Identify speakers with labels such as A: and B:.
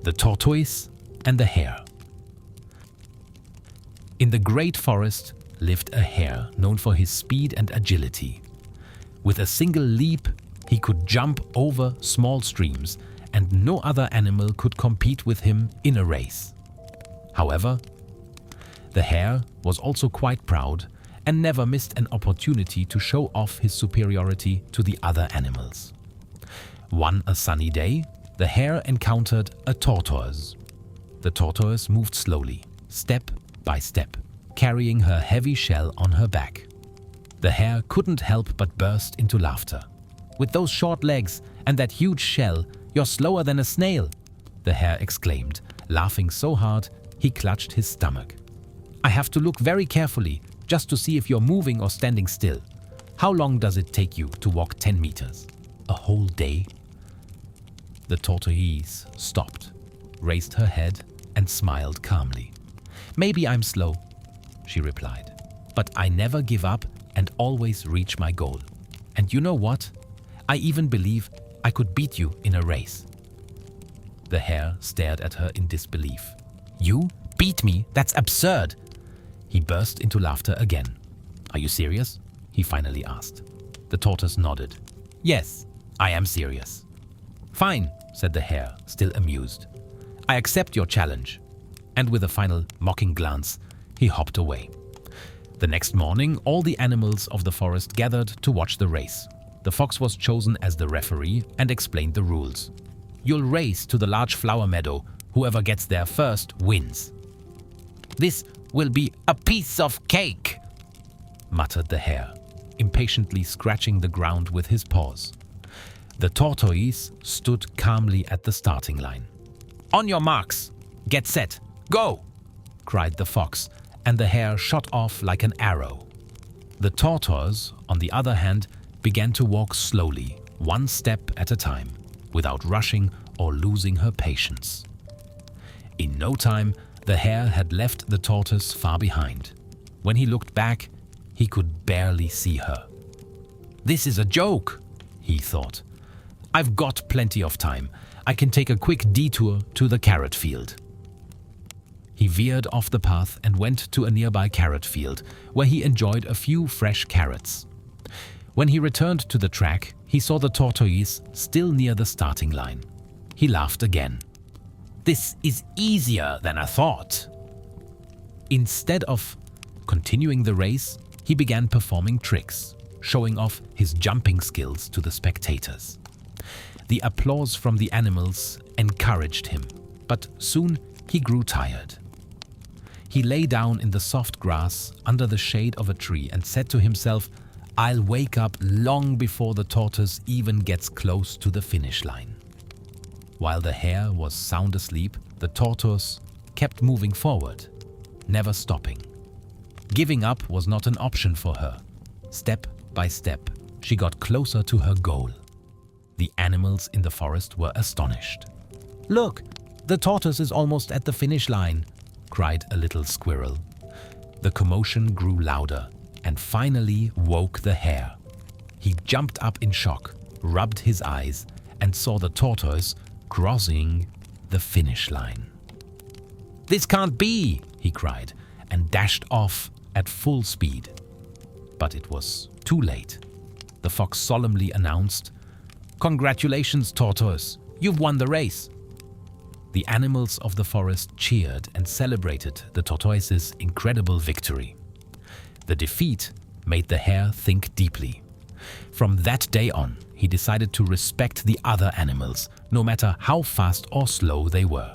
A: the tortoise and the hare. In the great forest lived a hare known for his speed and agility. With a single leap, he could jump over small streams, and no other animal could compete with him in a race. However, the hare was also quite proud and never missed an opportunity to show off his superiority to the other animals. One sunny day, the hare encountered a tortoise. The tortoise moved slowly, step by step, carrying her heavy shell on her back. The hare couldn't help but burst into laughter. "With those short legs and that huge shell, you're slower than a snail," the hare exclaimed, laughing so hard he clutched his stomach. "I have to look very carefully just to see if you're moving or standing still. How long does it take you to walk 10 meters? A whole day?" The tortoise stopped, raised her head, and smiled calmly. "Maybe I'm slow," she replied, "but I never give up and always reach my goal. And you know what? I even believe I could beat you in a race." The hare stared at her in disbelief. "You beat me? That's absurd!" He burst into laughter again. "Are you serious?" he finally asked. The tortoise nodded. "Yes, I am serious." "Fine," said the hare, still amused. "I accept your challenge." And with a final mocking glance, he hopped away. The next morning, all the animals of the forest gathered to watch the race. The fox was chosen as the referee and explained the rules. "You'll race to the large flower meadow. Whoever gets there first wins." "This will be a piece of cake," muttered the hare, impatiently scratching the ground with his paws. The tortoise stood calmly at the starting line. "On your marks, get set, go!" cried the fox, and the hare shot off like an arrow. The tortoise, on the other hand, began to walk slowly, one step at a time, without rushing or losing her patience. In no time, the hare had left the tortoise far behind. When he looked back, he could barely see her. "This is a joke," he thought. "I've got plenty of time. I can take a quick detour to the carrot field." He veered off the path and went to a nearby carrot field, where he enjoyed a few fresh carrots. When he returned to the track, he saw the tortoise still near the starting line. He laughed again. "This is easier than I thought." Instead of continuing the race, he began performing tricks, showing off his jumping skills to the spectators. The applause from the animals encouraged him, but soon he grew tired. He lay down in the soft grass under the shade of a tree and said to himself, "I'll wake up long before the tortoise even gets close to the finish line." While the hare was sound asleep, the tortoise kept moving forward, never stopping. Giving up was not an option for her. Step by step, she got closer to her goal. The animals in the forest were astonished. "Look, the tortoise is almost at the finish line," cried a little squirrel. The commotion grew louder and finally woke the hare. He jumped up in shock, rubbed his eyes, and saw the tortoise crossing the finish line. "This can't be!" he cried, and dashed off at full speed. But it was too late. The fox solemnly announced, "Congratulations, Tortoise! You've won the race!" The animals of the forest cheered and celebrated the tortoise's incredible victory. The defeat made the hare think deeply. From that day on, he decided to respect the other animals, no matter how fast or slow they were.